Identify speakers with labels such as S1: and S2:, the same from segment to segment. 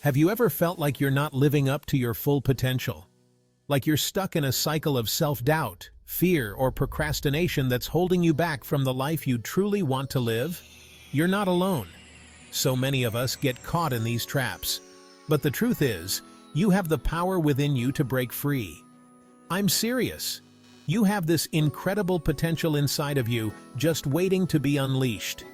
S1: Have you ever felt like you're not living up to your full potential? Like you're stuck in a cycle of self-doubt, fear, or procrastination that's holding you back from the life you truly want to live? You're not alone. So many of us get caught in these traps. But the truth is, you have the power within you to break free. I'm serious. You have this incredible potential inside of you, just waiting to be unleashed.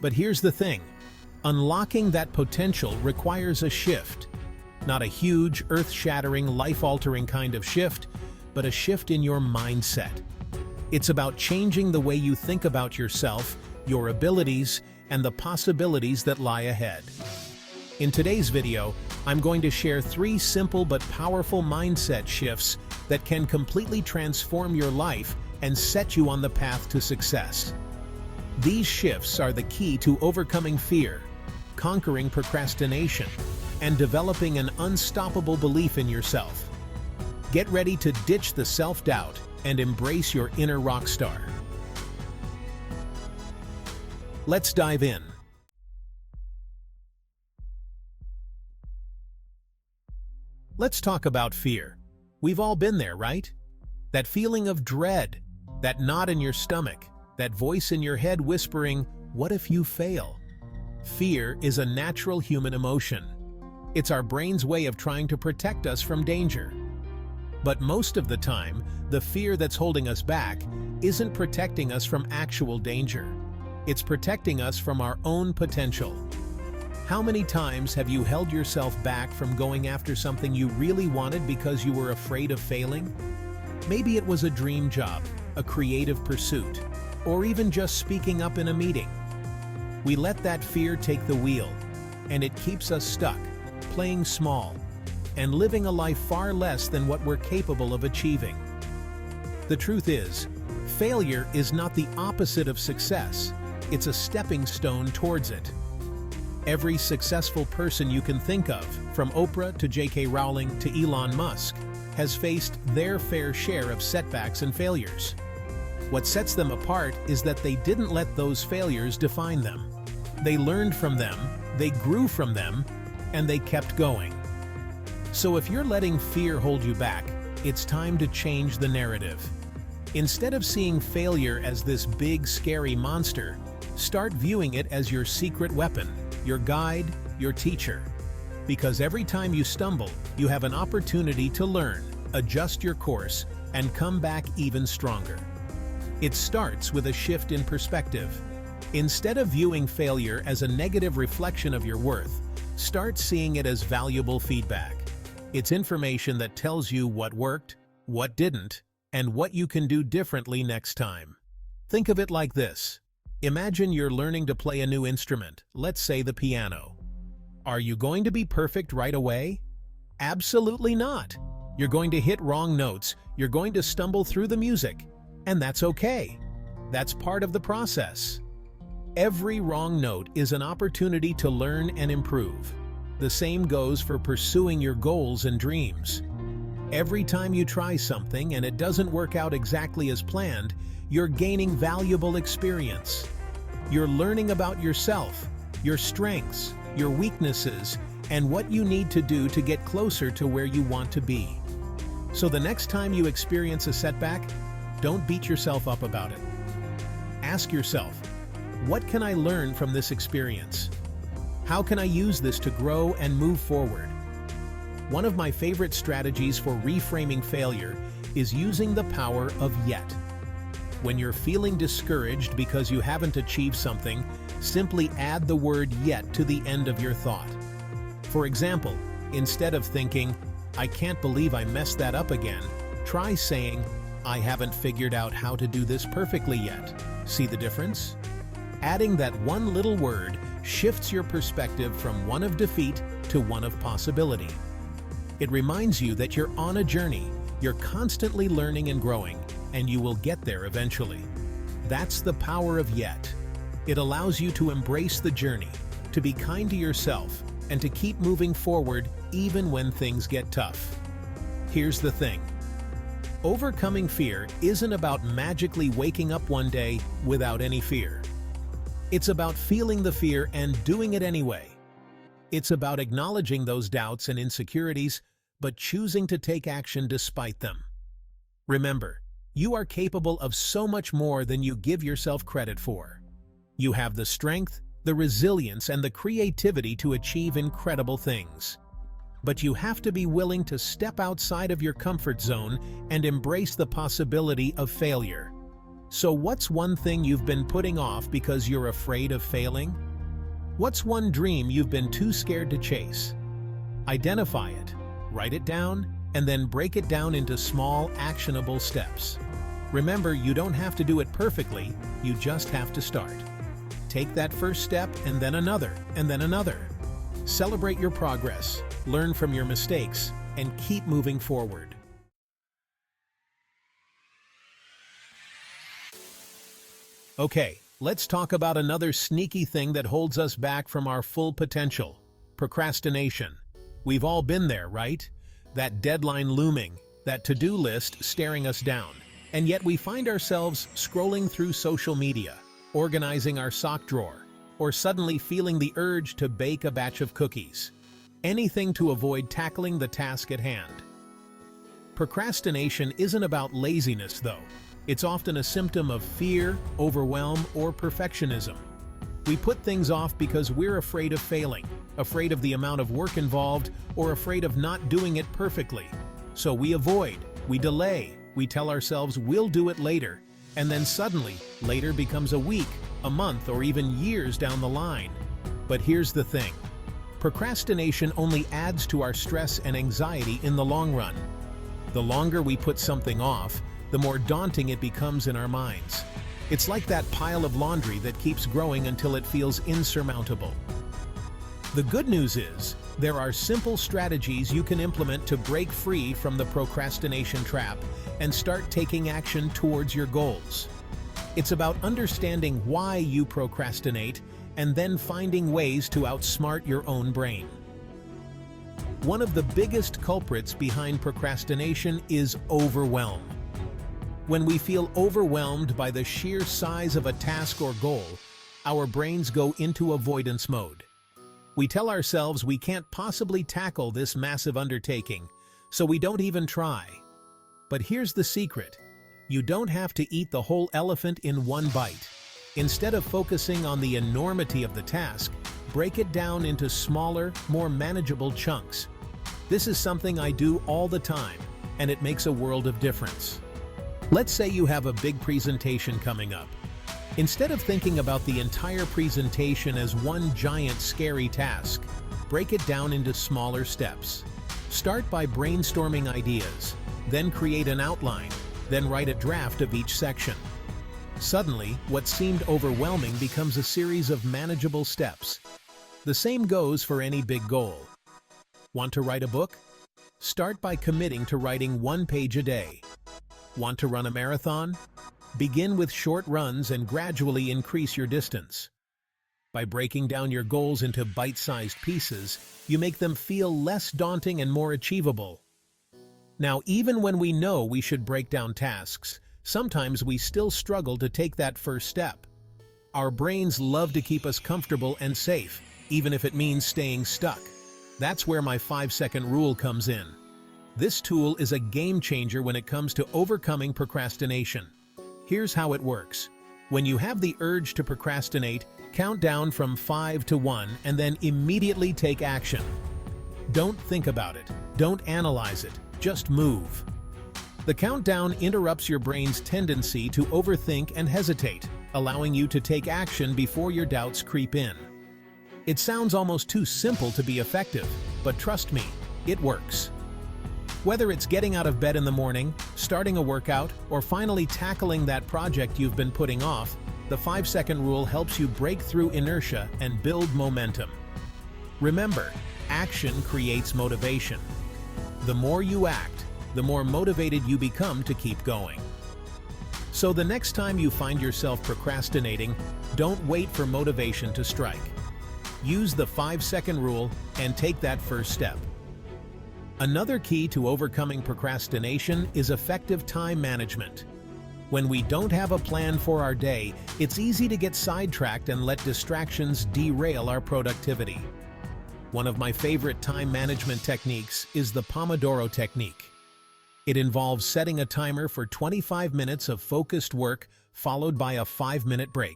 S1: But here's the thing. Unlocking that potential requires a shift. Not a huge, earth-shattering, life-altering kind of shift, but a shift in your mindset. It's about changing the way you think about yourself, your abilities, and the possibilities that lie ahead. In today's video, I'm going to share 3 simple but powerful mindset shifts that can completely transform your life and set you on the path to success. These shifts are the key to overcoming fear, conquering procrastination, and developing an unstoppable belief in yourself. Get ready to ditch the self-doubt and embrace your inner rock star. Let's dive in. Let's talk about fear. We've all been there, right? That feeling of dread, that knot in your stomach, that voice in your head whispering, "What if you fail?" Fear is a natural human emotion. It's our brain's way of trying to protect us from danger. But most of the time, the fear that's holding us back isn't protecting us from actual danger. It's protecting us from our own potential. How many times have you held yourself back from going after something you really wanted because you were afraid of failing? Maybe it was a dream job, a creative pursuit, or even just speaking up in a meeting. We let that fear take the wheel, and it keeps us stuck, playing small, and living a life far less than what we're capable of achieving. The truth is, failure is not the opposite of success. It's a stepping stone towards it. Every successful person you can think of, from Oprah to J.K. Rowling to Elon Musk, has faced their fair share of setbacks and failures. What sets them apart is that they didn't let those failures define them. They learned from them, they grew from them, and they kept going. So if you're letting fear hold you back, it's time to change the narrative. Instead of seeing failure as this big, scary monster, start viewing it as your secret weapon, your guide, your teacher. Because every time you stumble, you have an opportunity to learn, adjust your course, and come back even stronger. It starts with a shift in perspective. Instead of viewing failure as a negative reflection of your worth, start seeing it as valuable feedback. It's information that tells you what worked, what didn't, and what you can do differently next time. Think of it like this. Imagine you're learning to play a new instrument, let's say the piano. Are you going to be perfect right away? Absolutely not. You're going to hit wrong notes, you're going to stumble through the music, and that's okay. That's part of the process. Every wrong note is an opportunity to learn and improve. The same goes for pursuing your goals and dreams. Every time you try something and it doesn't work out exactly as planned, you're gaining valuable experience. You're learning about yourself, your strengths, your weaknesses, and what you need to do to get closer to where you want to be. So the next time you experience a setback, don't beat yourself up about it. Ask yourself, what can I learn from this experience? How can I use this to grow and move forward? One of my favorite strategies for reframing failure is using the power of yet. When you're feeling discouraged because you haven't achieved something, simply add the word yet to the end of your thought. For example, instead of thinking, "I can't believe I messed that up again," try saying, "I haven't figured out how to do this perfectly yet." See the difference? Adding that one little word shifts your perspective from one of defeat to one of possibility. It reminds you that you're on a journey, you're constantly learning and growing, and you will get there eventually. That's the power of yet. It allows you to embrace the journey, to be kind to yourself, and to keep moving forward even when things get tough. Here's the thing. Overcoming fear isn't about magically waking up one day without any fear. It's about feeling the fear and doing it anyway. It's about acknowledging those doubts and insecurities, but choosing to take action despite them. Remember, you are capable of so much more than you give yourself credit for. You have the strength, the resilience, and the creativity to achieve incredible things. But you have to be willing to step outside of your comfort zone and embrace the possibility of failure. So what's one thing you've been putting off because you're afraid of failing? What's one dream you've been too scared to chase? Identify it, write it down, and then break it down into small, actionable steps. Remember, you don't have to do it perfectly, you just have to start. Take that first step and then another, and then another. Celebrate your progress, learn from your mistakes, and keep moving forward. Okay, let's talk about another sneaky thing that holds us back from our full potential: procrastination. We've all been there, right? That deadline looming, that to-do list staring us down, and yet we find ourselves scrolling through social media, organizing our sock drawer, or suddenly feeling the urge to bake a batch of cookies. Anything to avoid tackling the task at hand. Procrastination isn't about laziness, though. It's often a symptom of fear, overwhelm, or perfectionism. We put things off because we're afraid of failing, afraid of the amount of work involved, or afraid of not doing it perfectly. So we avoid, we delay, we tell ourselves we'll do it later, and then suddenly, later becomes a week, a month, or even years down the line. But here's the thing. Procrastination only adds to our stress and anxiety in the long run. The longer we put something off, the more daunting it becomes in our minds. It's like that pile of laundry that keeps growing until it feels insurmountable. The good news is, there are simple strategies you can implement to break free from the procrastination trap and start taking action towards your goals. It's about understanding why you procrastinate and then finding ways to outsmart your own brain. One of the biggest culprits behind procrastination is overwhelm. When we feel overwhelmed by the sheer size of a task or goal, our brains go into avoidance mode. We tell ourselves we can't possibly tackle this massive undertaking, so we don't even try. But here's the secret. You don't have to eat the whole elephant in one bite. Instead of focusing on the enormity of the task, break it down into smaller, more manageable chunks. This is something I do all the time, and it makes a world of difference. Let's say you have a big presentation coming up. Instead of thinking about the entire presentation as one giant, scary task, break it down into smaller steps. Start by brainstorming ideas, then create an outline, then write a draft of each section. Suddenly, what seemed overwhelming becomes a series of manageable steps. The same goes for any big goal. Want to write a book? Start by committing to writing 1 page a day. Want to run a marathon? Begin with short runs and gradually increase your distance. By breaking down your goals into bite-sized pieces, you make them feel less daunting and more achievable. Now, even when we know we should break down tasks, sometimes we still struggle to take that first step. Our brains love to keep us comfortable and safe, even if it means staying stuck. That's where my 5-second rule comes in. This tool is a game changer when it comes to overcoming procrastination. Here's how it works. When you have the urge to procrastinate, count down from 5 to 1 and then immediately take action. Don't think about it. Don't analyze it. Just move. The countdown interrupts your brain's tendency to overthink and hesitate, allowing you to take action before your doubts creep in. It sounds almost too simple to be effective, but trust me, it works. Whether it's getting out of bed in the morning, starting a workout, or finally tackling that project you've been putting off, the 5-second rule helps you break through inertia and build momentum. Remember, action creates motivation. The more you act, the more motivated you become to keep going. So the next time you find yourself procrastinating, don't wait for motivation to strike. Use the 5-second rule and take that first step. Another key to overcoming procrastination is effective time management. When we don't have a plan for our day, it's easy to get sidetracked and let distractions derail our productivity. One of my favorite time management techniques is the Pomodoro technique. It involves setting a timer for 25 minutes of focused work followed by a 5-minute break.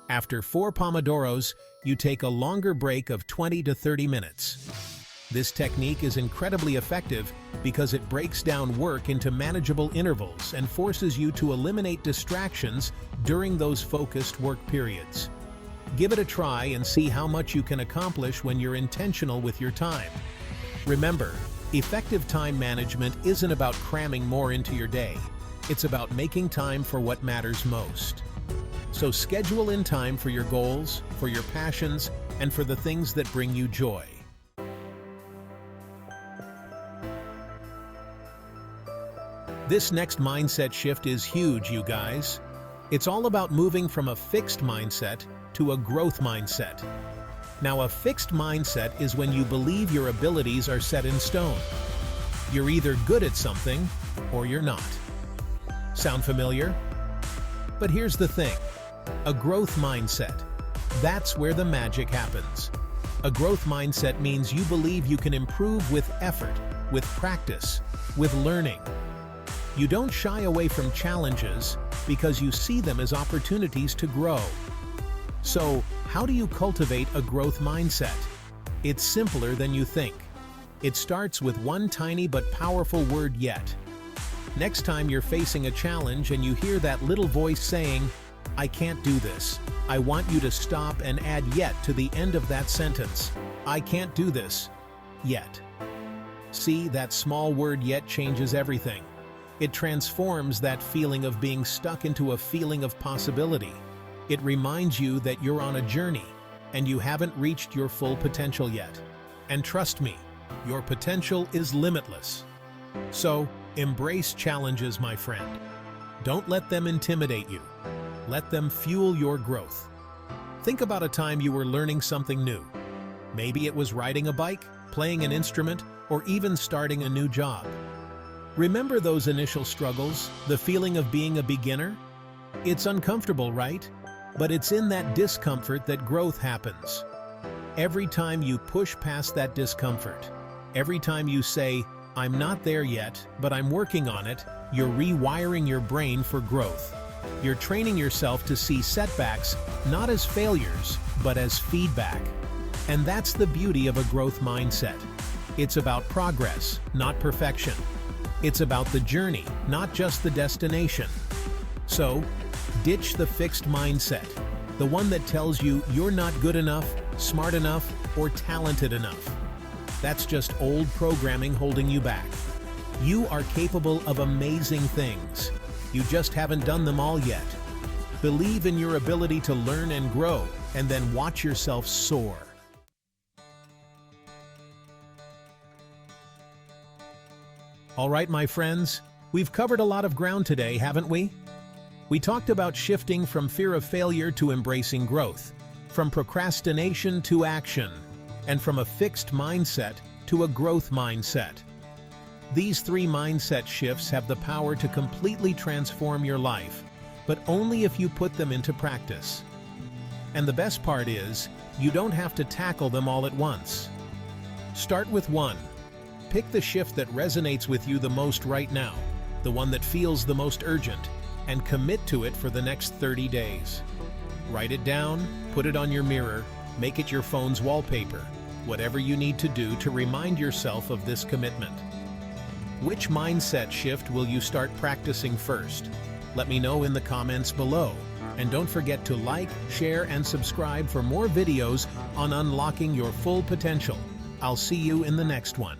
S1: After 4 Pomodoros, you take a longer break of 20 to 30 minutes. This technique is incredibly effective because it breaks down work into manageable intervals and forces you to eliminate distractions during those focused work periods. Give it a try and see how much you can accomplish when you're intentional with your time. Remember, effective time management isn't about cramming more into your day. It's about making time for what matters most. So schedule in time for your goals, for your passions, and for the things that bring you joy. This next mindset shift is huge, you guys. It's all about moving from a fixed mindset to a growth mindset. Now, a fixed mindset is when you believe your abilities are set in stone. You're either good at something or you're not. Sound familiar? But here's the thing. A growth mindset. That's where the magic happens. A growth mindset means you believe you can improve with effort, with practice, with learning. You don't shy away from challenges because you see them as opportunities to grow. So, how do you cultivate a growth mindset? It's simpler than you think. It starts with one tiny but powerful word, yet. Next time you're facing a challenge and you hear that little voice saying, "I can't do this," I want you to stop and add "yet" to the end of that sentence. I can't do this, yet. See, that small word "yet" changes everything. It transforms that feeling of being stuck into a feeling of possibility. It reminds you that you're on a journey and you haven't reached your full potential yet. And trust me, your potential is limitless. So, embrace challenges, my friend. Don't let them intimidate you. Let them fuel your growth. Think about a time you were learning something new. Maybe it was riding a bike, playing an instrument, or even starting a new job. Remember those initial struggles, the feeling of being a beginner? It's uncomfortable, right? But it's in that discomfort that growth happens. Every time you push past that discomfort, every time you say, "I'm not there yet, but I'm working on it," you're rewiring your brain for growth. You're training yourself to see setbacks not as failures, but as feedback. And that's the beauty of a growth mindset. It's about progress, not perfection. It's about the journey, not just the destination. So, ditch the fixed mindset, the one that tells you you're not good enough, smart enough, or talented enough. That's just old programming holding you back. You are capable of amazing things. You just haven't done them all yet. Believe in your ability to learn and grow, and then watch yourself soar. All right, my friends, we've covered a lot of ground today, haven't we? We talked about shifting from fear of failure to embracing growth, from procrastination to action, and from a fixed mindset to a growth mindset. These 3 mindset shifts have the power to completely transform your life, but only if you put them into practice. And the best part is, you don't have to tackle them all at once. Start with one. Pick the shift that resonates with you the most right now, the one that feels the most urgent, and commit to it for the next 30 days. Write it down, put it on your mirror, make it your phone's wallpaper, whatever you need to do to remind yourself of this commitment. Which mindset shift will you start practicing first? Let me know in the comments below. And don't forget to like, share, and subscribe for more videos on unlocking your full potential. I'll see you in the next one.